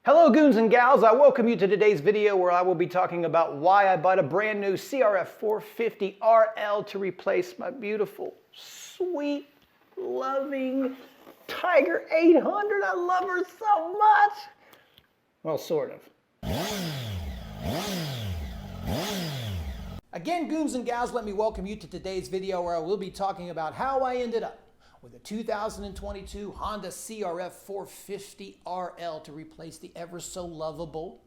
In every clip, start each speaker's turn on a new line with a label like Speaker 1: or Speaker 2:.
Speaker 1: Hello goons and gals, I welcome you to today's video where I will be talking about why I bought a brand new CRF 450 RL to replace my beautiful, sweet, loving Tiger 800. I love her so much. Well, sort of. Again, goons and gals, let me welcome you to today's video where I will be talking about how I ended up with a 2022 Honda CRF 450 RL to replace the ever so lovable,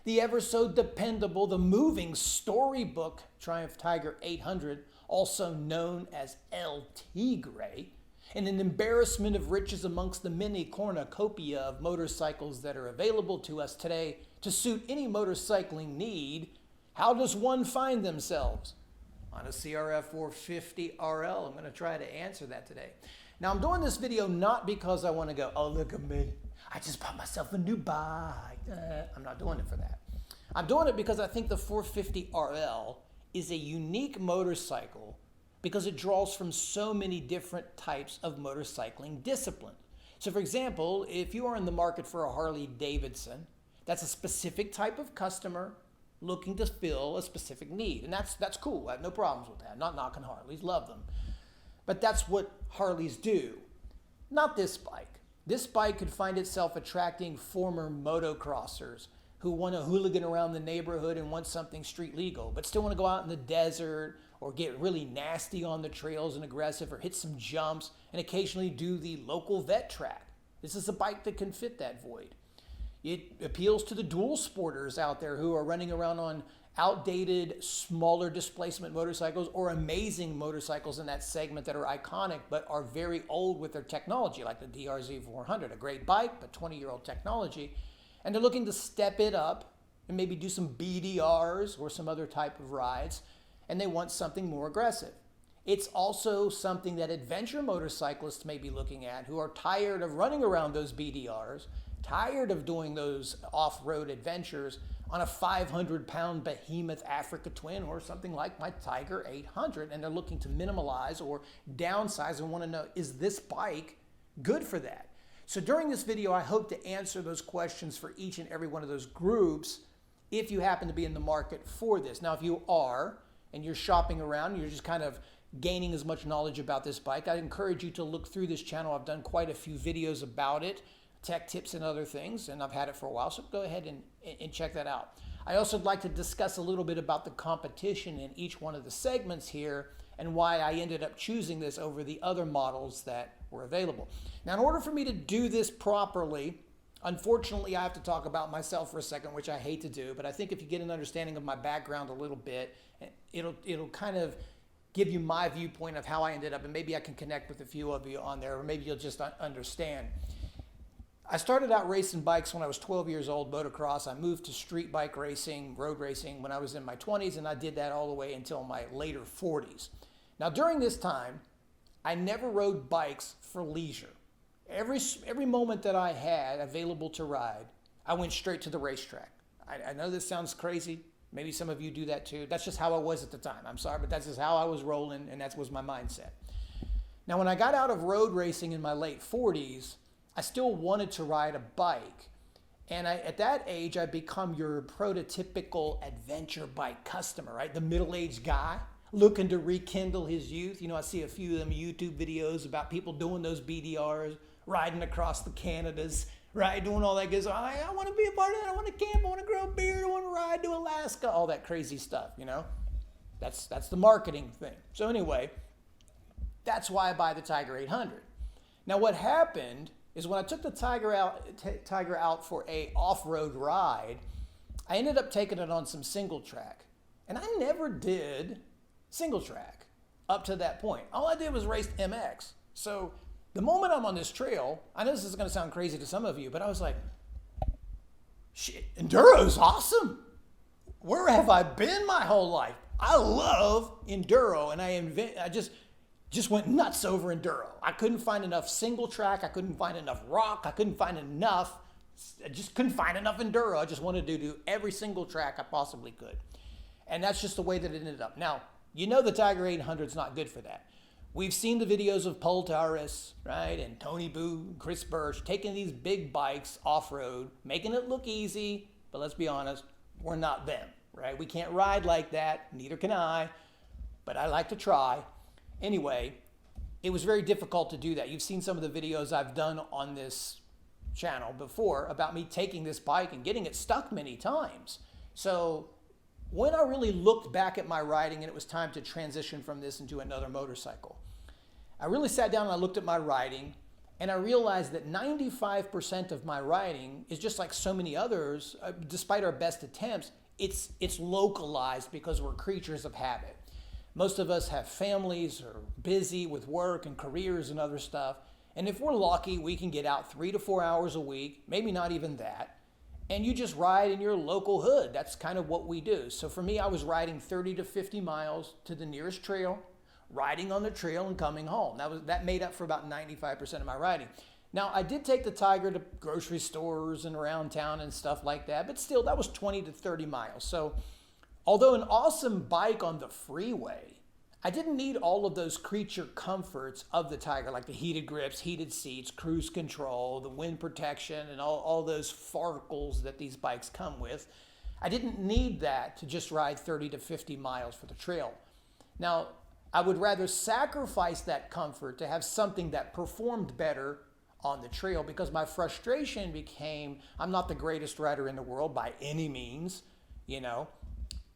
Speaker 1: the ever so dependable, the moving storybook Triumph Tiger 800, also known as El Tigre, and an embarrassment of riches amongst the many cornucopia of motorcycles that are available to us today to suit any motorcycling need. How does one find themselves on a CRF 450 RL? I'm going to try to answer that today. Now, I'm doing this video not because I want to go, oh, look at me, I just bought myself a new bike. I'm not doing it for that. I'm doing it because I think the 450 RL is a unique motorcycle because it draws from so many different types of motorcycling discipline. So, for example, if you are in the market for a Harley Davidson, that's a specific type of customer looking to fill a specific need. And that's cool. I have no problems with that. I'm not knocking Harleys, love them. But that's what Harleys do. Not this bike. This bike could find itself attracting former motocrossers who want to hooligan around the neighborhood and want something street legal, but still want to go out in the desert or get really nasty on the trails and aggressive or hit some jumps and occasionally do the local vet track. This is a bike that can fit that void. It appeals to the dual sporters out there who are running around on outdated, smaller displacement motorcycles or amazing motorcycles in that segment that are iconic but are very old with their technology, like the DRZ 400, a great bike, but 20-year-old technology. And they're looking to step it up and maybe do some BDRs or some other type of rides, and they want something more aggressive. It's also something that adventure motorcyclists may be looking at who are tired of running around those BDRs, tired of doing those off-road adventures on a 500-pound behemoth Africa Twin or something like my Tiger 800, and they're looking to minimalize or downsize and want to know, is this bike good for that? So during this video, I hope to answer those questions for each and every one of those groups if you happen to be in the market for this. Now, if you are, and you're shopping around, you're just kind of gaining as much knowledge about this bike, I encourage you to look through this channel. I've done quite a few videos about it, tech tips and other things, and I've had it for a while, so go ahead and check that out. I also would like to discuss a little bit about the competition in each one of the segments here and why I ended up choosing this over the other models that were available. Now, in order for me to do this properly, unfortunately, I have to talk about myself for a second, which I hate to do, but I think if you get an understanding of my background a little bit, it'll kind of give you my viewpoint of how I ended up, and maybe I can connect with a few of you on there, or maybe you'll just understand. I started out racing bikes when I was 12 years old, motocross. I moved to street bike racing, road racing when I was in my 20s, and I did that all the way until my later 40s. Now, during this time, I never rode bikes for leisure. Every moment that I had available to ride, I went straight to the racetrack. I know this sounds crazy. Maybe some of you do that too. That's just how I was at the time. I'm sorry, but that's just how I was rolling, and that was my mindset. Now, when I got out of road racing in my late 40s, I still wanted to ride a bike. And at that age, I become your prototypical adventure bike customer, right? The middle-aged guy looking to rekindle his youth. You know, I see a few of them YouTube videos about people doing those BDRs, riding across the Canadas, right? Doing all that good stuff. I want to be a part of that. I want to camp. I want to grow a beard. I want to ride to Alaska. All that crazy stuff, you know? That's the marketing thing. So anyway, that's why I buy the Tiger 800. Now, what happened is when I took the Tiger out for a off-road ride, I ended up taking it on some single track. And I never did single track up to that point. All I did was race MX. So the moment I'm on this trail, I know this is going to sound crazy to some of you, but I was like, shit, Enduro's awesome. Where have I been my whole life? I love Enduro, and I just went nuts over Enduro. I couldn't find enough single track. I couldn't find enough rock. I just couldn't find enough Enduro. I just wanted to do every single track I possibly could. And that's just the way that it ended up. Now, you know the Tiger 800 is not good for that. We've seen the videos of Paul Taurus, right, and Tony Boo, and Chris Birch taking these big bikes off-road, making it look easy, but let's be honest, we're not them, right? We can't ride like that, neither can I, but I like to try. Anyway, it was very difficult to do that. You've seen some of the videos I've done on this channel before about me taking this bike and getting it stuck many times. So when I really looked back at my riding and it was time to transition from this into another motorcycle, I really sat down and I looked at my riding and I realized that 95% of my riding is just like so many others. Despite our best attempts, it's localized because we're creatures of habit. Most of us have families or busy with work and careers and other stuff. And if we're lucky, we can get out 3 to 4 hours a week, maybe not even that. And you just ride in your local hood. That's kind of what we do. So for me, I was riding 30 to 50 miles to the nearest trail, riding on the trail and coming home. That made up for about 95% of my riding. Now, I did take the Tiger to grocery stores and around town and stuff like that, but still, that was 20 to 30 miles. So although an awesome bike on the freeway, I didn't need all of those creature comforts of the Tiger, like the heated grips, heated seats, cruise control, the wind protection, and all those farkles that these bikes come with. I didn't need that to just ride 30 to 50 miles for the trail. Now, I would rather sacrifice that comfort to have something that performed better on the trail, because my frustration became, I'm not the greatest rider in the world by any means,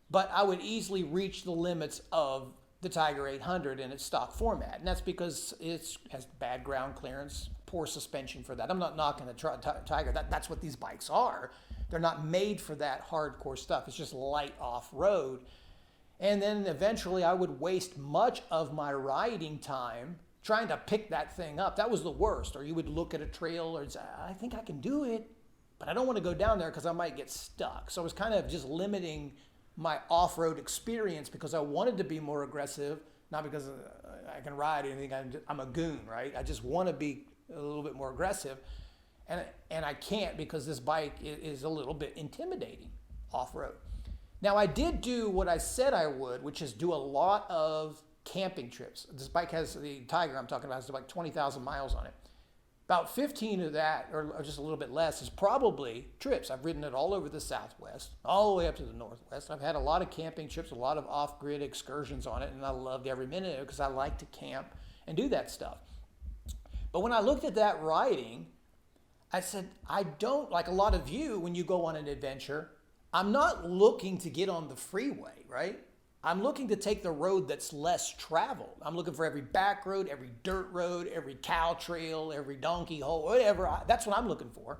Speaker 1: but I would easily reach the limits of the Tiger 800 in its stock format. And that's because it has bad ground clearance, poor suspension for that. I'm not knocking the Tiger. That's what these bikes are. They're not made for that hardcore stuff. It's just light off-road. And then eventually I would waste much of my riding time trying to pick that thing up. That was the worst. Or you would look at a trail and say, I think I can do it, but I don't want to go down there because I might get stuck. So I was kind of just limiting my off-road experience because I wanted to be more aggressive, not because I can ride or anything. I'm a goon, right? I just want to be a little bit more aggressive. And I can't because this bike is a little bit intimidating off-road. Now, I did do what I said I would, which is do a lot of camping trips. This bike has, the Tiger I'm talking about, has like 20,000 miles on it. About 15 of that, or just a little bit less, is probably trips. I've ridden it all over the Southwest, all the way up to the Northwest. I've had a lot of camping trips, a lot of off-grid excursions on it, and I loved every minute of it because I like to camp and do that stuff. But when I looked at that riding, I said, I don't, like a lot of you, when you go on an adventure, I'm not looking to get on the freeway, right? I'm looking to take the road that's less traveled. I'm looking for every back road, every dirt road, every cow trail, every donkey hole, whatever. That's what I'm looking for.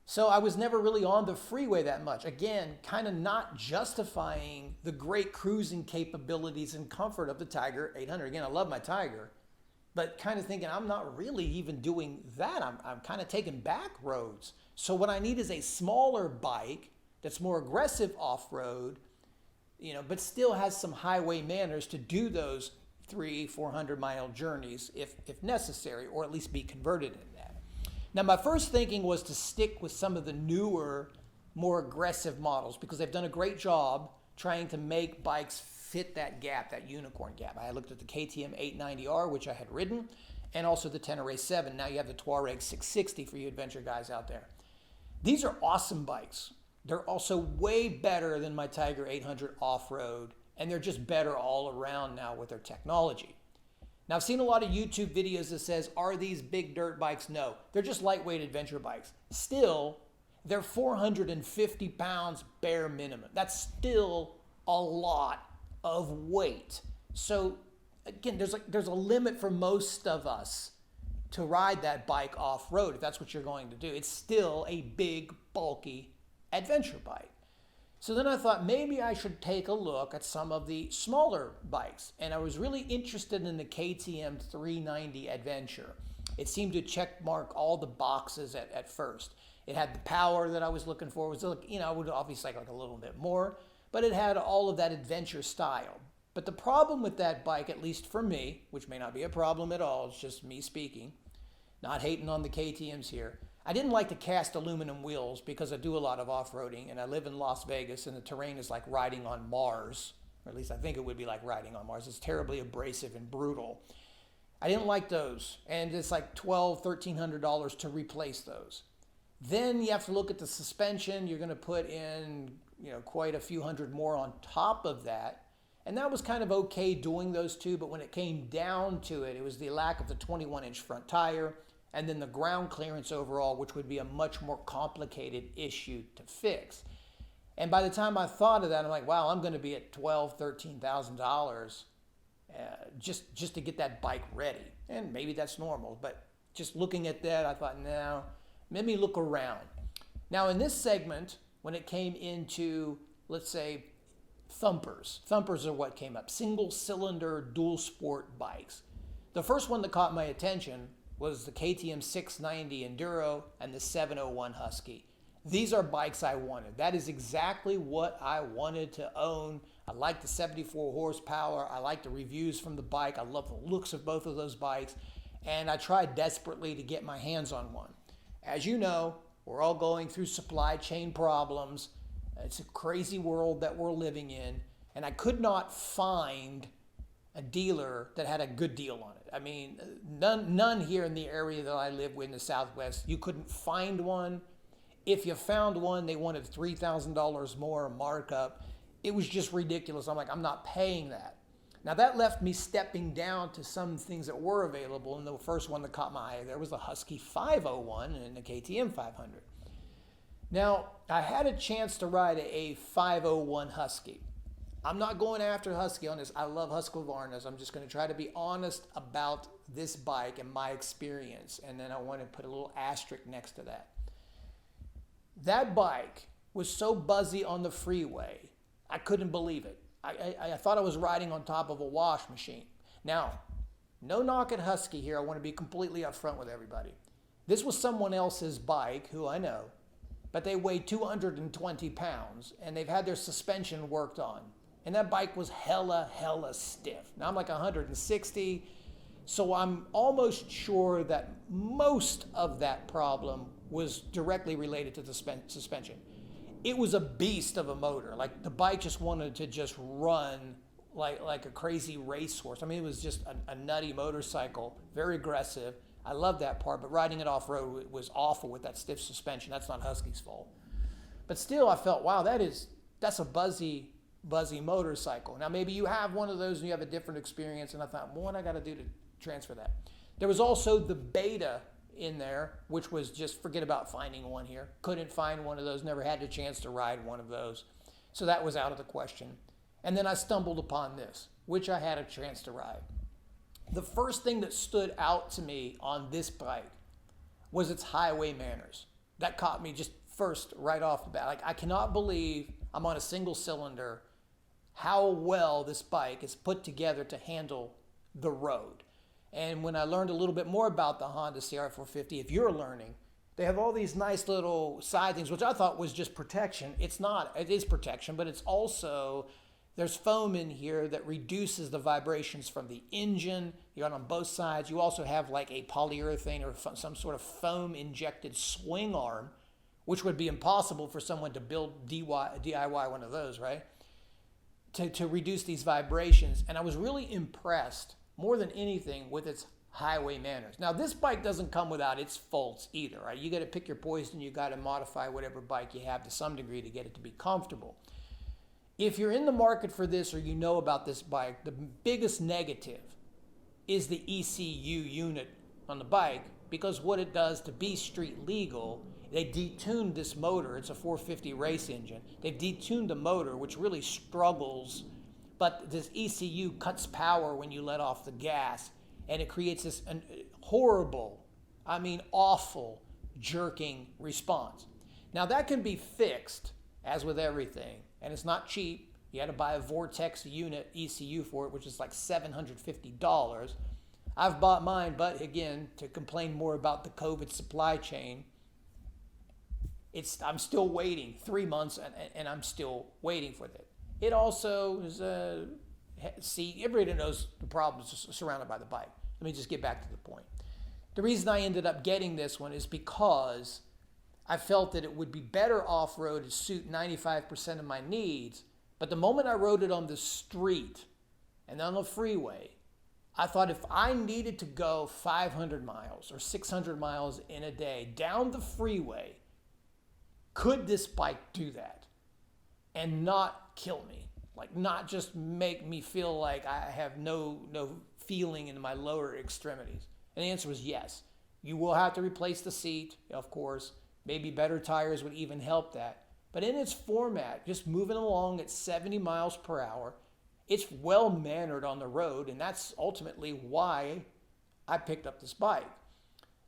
Speaker 1: So I was never really on the freeway that much. Again, kind of not justifying the great cruising capabilities and comfort of the Tiger 800. Again, I love my Tiger, but kind of thinking I'm not really even doing that. I'm kind of taking back roads. So what I need is a smaller bike that's more aggressive off-road, but still has some highway manners to do those 300-400 mile journeys if necessary, or at least be converted in that. Now, my first thinking was to stick with some of the newer, more aggressive models because they've done a great job trying to make bikes fit that gap, that unicorn gap. I looked at the KTM 890R, which I had ridden, and also the Tenere 7. Now you have the Touareg 660 for you adventure guys out there. These are awesome bikes. They're also way better than my Tiger 800 off-road, and they're just better all around now with their technology. Now, I've seen a lot of YouTube videos that says, are these big dirt bikes? No, they're just lightweight adventure bikes. Still, they're 450 pounds bare minimum. That's still a lot of weight. So again, there's a limit for most of us to ride that bike off-road if that's what you're going to do. It's still a big, bulky adventure bike. So then I thought maybe I should take a look at some of the smaller bikes. And I was really interested in the KTM 390 Adventure. It seemed to check mark all the boxes at first. It had the power that I was looking for. It was, I would obviously like a little bit more, but it had all of that adventure style. But the problem with that bike, at least for me, which may not be a problem at all, it's just me speaking, not hating on the KTMs here, I didn't like the cast aluminum wheels because I do a lot of off-roading and I live in Las Vegas and the terrain is like riding on Mars or at least I think it would be like riding on Mars. It's terribly abrasive and brutal. I didn't like those, and it's like $1,200, $1,300 to replace those. Then you have to look at the suspension. You're going to put in, quite a few hundred more on top of that. And that was kind of okay doing those two, but when it came down to it, it was the lack of the 21-inch front tire and then the ground clearance overall, which would be a much more complicated issue to fix. And by the time I thought of that, I'm like, wow, I'm going to be at $12,000, $13,000 just to get that bike ready. And maybe that's normal, but just looking at that, I thought, no, let me look around. Now in this segment, when it came into, let's say, thumpers are what came up, single cylinder dual sport bikes. The first one that caught my attention was the KTM 690 Enduro and the 701 Husky. These are bikes I wanted. That is exactly what I wanted to own. I like the 74 horsepower. I like the reviews from the bike. I love the looks of both of those bikes. And I tried desperately to get my hands on one. As you know, we're all going through supply chain problems. It's a crazy world that we're living in. And I could not find a dealer that had a good deal on it. I mean, none here in the area that I live with in the Southwest. You couldn't find one. If you found one, they wanted $3,000 more markup. It was just ridiculous. I'm like, I'm not paying that. Now that left me stepping down to some things that were available. And the first one that caught my eye there was the Husky 501 and the KTM 500. Now, I had a chance to ride a 501 Husky. I'm not going after Husky on this. I love Husqvarna's. I'm just going to try to be honest about this bike and my experience. And then I want to put a little asterisk next to that. That bike was so buzzy on the freeway, I couldn't believe it. I thought I was riding on top of a wash machine. Now, no knock at Husky here. I want to be completely upfront with everybody. This was someone else's bike, who I know, but they weigh 220 pounds, and they've had their suspension worked on. And that bike was hella stiff. Now I'm like 160, so I'm almost sure that most of that problem was directly related to the suspension. It was a beast of a motor. Like the bike just wanted to just run like a crazy racehorse. I mean, it was just a nutty motorcycle, very aggressive. I love that part, but riding it off-road was awful with that stiff suspension. That's not Husky's fault. But still, I felt, wow, that's a buzzy motorcycle. Now, maybe you have one of those and you have a different experience, and I thought, well, what I got to do to transfer that? There was also the Beta in there, which was just forget about finding one here. Couldn't find one of those, never had the chance to ride one of those. So that was out of the question. And then I stumbled upon this, which I had a chance to ride. The first thing that stood out to me on this bike was its highway manners. That caught me just first right off the bat. Like, I cannot believe I'm on a single cylinder, how well this bike is put together to handle the road. And when I learned a little bit more about the Honda CRF 450, if you're learning, they have all these nice little side things, which I thought was just protection. It's not. It is protection, but it's also, there's foam in here that reduces the vibrations from the engine. You got on both sides. You also have like a polyurethane or some sort of foam injected swing arm, which would be impossible for someone to build DIY one of those, right? To reduce these vibrations. And I was really impressed more than anything with its highway manners. Now, this bike doesn't come without its faults either, right? You got to pick your poison. You got to modify whatever bike you have to some degree to get it to be comfortable. If you're in the market for this or you know about this bike, the biggest negative is the ECU unit on the bike, because what it does to be street legal, they detuned this motor. It's a 450 race engine. They've detuned the motor, which really struggles. But this ECU cuts power when you let off the gas, and it creates this horrible, I mean awful, jerking response. Now that can be fixed, as with everything, and it's not cheap. You had to buy a Vortex unit ECU for it, which is like $750. I've bought mine, but again, to complain more about the COVID supply chain, I'm still waiting 3 months, and I'm still waiting for it. It also is everybody knows the problems surrounded by the bike. Let me just get back to the point. The reason I ended up getting this one is because I felt that it would be better off-road to suit 95% of my needs, But the moment I rode it on the street and on the freeway, I thought if I needed to go 500 miles or 600 miles in a day down the freeway, could this bike do that and not kill me? Like not just make me feel like I have no feeling in my lower extremities? And the answer was yes. You will have to replace the seat, of course. Maybe better tires would even help that. But in its format, just moving along at 70 miles per hour, it's well-mannered on the road, and that's ultimately why I picked up this bike.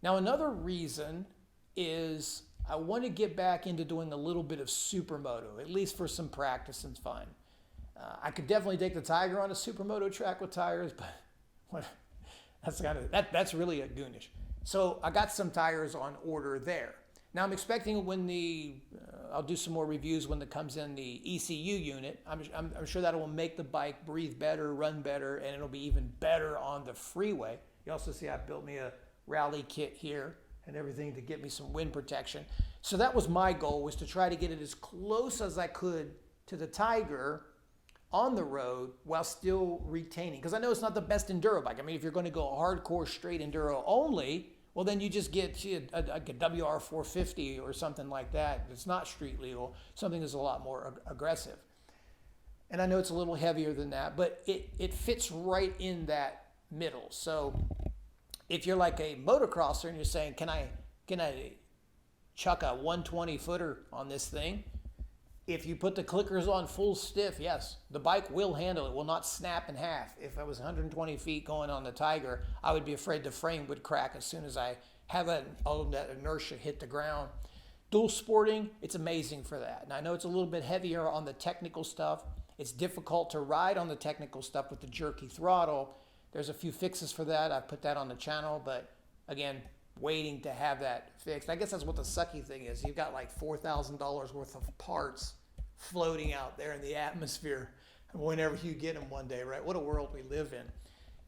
Speaker 1: Now, another reason is I want to get back into doing a little bit of supermoto, at least for some practice and fun. I could definitely take the Tiger on a supermoto track with tires, but that's really a goonish. So I got some tires on order there. Now I'm expecting when I'll do some more reviews when it comes in the ECU unit. I'm sure that will make the bike breathe better, run better, and it'll be even better on the freeway. You also see I built me a rally kit here and everything to get me some wind protection. So that was my goal, was to try to get it as close as I could to the Tiger on the road while still retaining. Because I know it's not the best enduro bike. I mean, if you're going to go hardcore straight enduro only, well, then you just get a WR450 or something like that. It's not street legal, something that's a lot more aggressive. And I know it's a little heavier than that, but it fits right in that middle. So if you're like a motocrosser and you're saying, can I chuck a 120 footer on this thing? If you put the clickers on full stiff, yes, the bike will handle it, will not snap in half. If I was 120 feet going on the Tiger, I would be afraid the frame would crack as soon as I have that inertia hit the ground. Dual sporting, it's amazing for that. And I know it's a little bit heavier on the technical stuff. It's difficult to ride on the technical stuff with the jerky throttle. There's a few fixes for that. I've put that on the channel, but again, waiting to have that fixed. I guess that's what the sucky thing is. You've got like $4,000 worth of parts floating out there in the atmosphere whenever you get them one day, right? What a world we live in.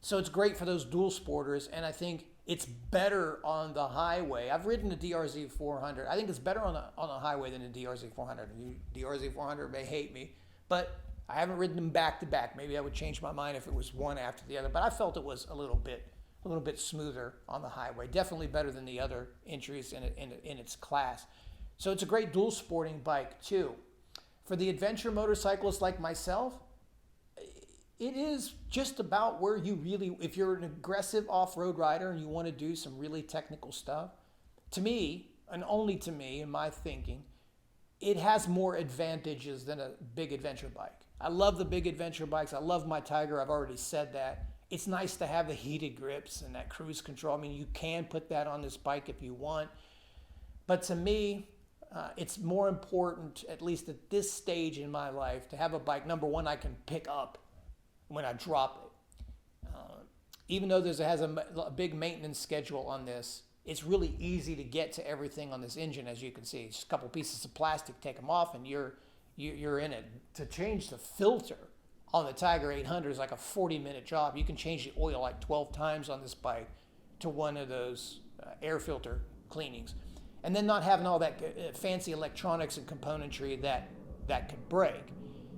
Speaker 1: So it's great for those dual sporters, and I think it's better on the highway. I've ridden a DRZ 400. I think it's better on the highway than a DRZ 400. DRZ 400 may hate me, but I haven't ridden them back to back. Maybe I would change my mind if it was one after the other, but I felt it was a little bit smoother on the highway. Definitely better than the other entries in its class. So it's a great dual sporting bike too. For the adventure motorcyclist like myself, it is just about where you really, if you're an aggressive off-road rider and you want to do some really technical stuff, to me, and only to me in my thinking, it has more advantages than a big adventure bike. I love the big adventure bikes. I love my Tiger. I've already said that. It's nice to have the heated grips and that cruise control. I mean, you can put that on this bike if you want. But to me, it's more important, at least at this stage in my life, to have a bike, number one, I can pick up when I drop it. Even though it has a big maintenance schedule on this, it's really easy to get to everything on this engine, as you can see. Just a couple pieces of plastic, take them off, and you're in it. To change the filter on the Tiger 800 is like a 40-minute job. You can change the oil like 12 times on this bike to one of those air filter cleanings. And then not having all that fancy electronics and componentry that could break.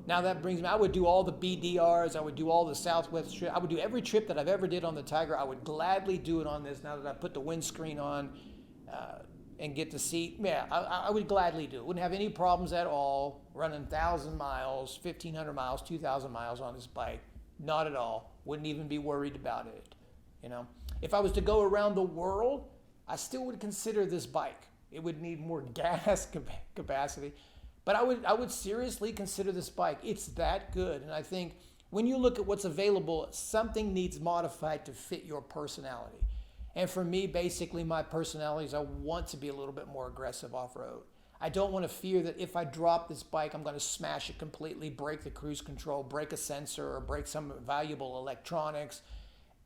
Speaker 1: Now that brings me, I would do all the BDRs, I would do all the Southwest trip, I would do every trip that I've ever did on the Tiger. I would gladly do it on this now that I put the windscreen on and get the seat. Yeah, I would gladly do it. Wouldn't have any problems at all running 1,000 miles, 1,500 miles, 2,000 miles on this bike. Not at all. Wouldn't even be worried about it. You know, if I was to go around the world, I still would consider this bike. It would need more gas capacity. But I would seriously consider this bike. It's that good. And I think when you look at what's available, something needs modified to fit your personality. And for me, basically, my personality is I want to be a little bit more aggressive off-road. I don't want to fear that if I drop this bike, I'm going to smash it completely, break the cruise control, break a sensor, or break some valuable electronics,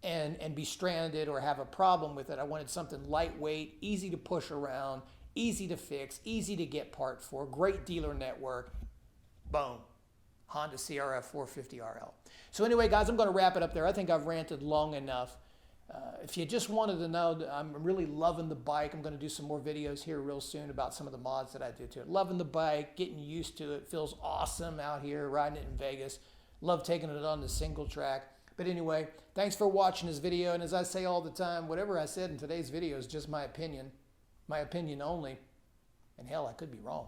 Speaker 1: and be stranded or have a problem with it. I wanted something lightweight, easy to push around, easy to fix, easy to get part for, great dealer network. Boom. Honda CRF 450 RL. So anyway, guys, I'm going to wrap it up there. I think I've ranted long enough. If you just wanted to know, I'm really loving the bike. I'm going to do some more videos here real soon about some of the mods that I did to it. Loving the bike, getting used to it. Feels awesome out here riding it in Vegas. Love taking it on the single track. But anyway, thanks for watching this video. And as I say all the time, whatever I said in today's video is just my opinion only. And hell, I could be wrong.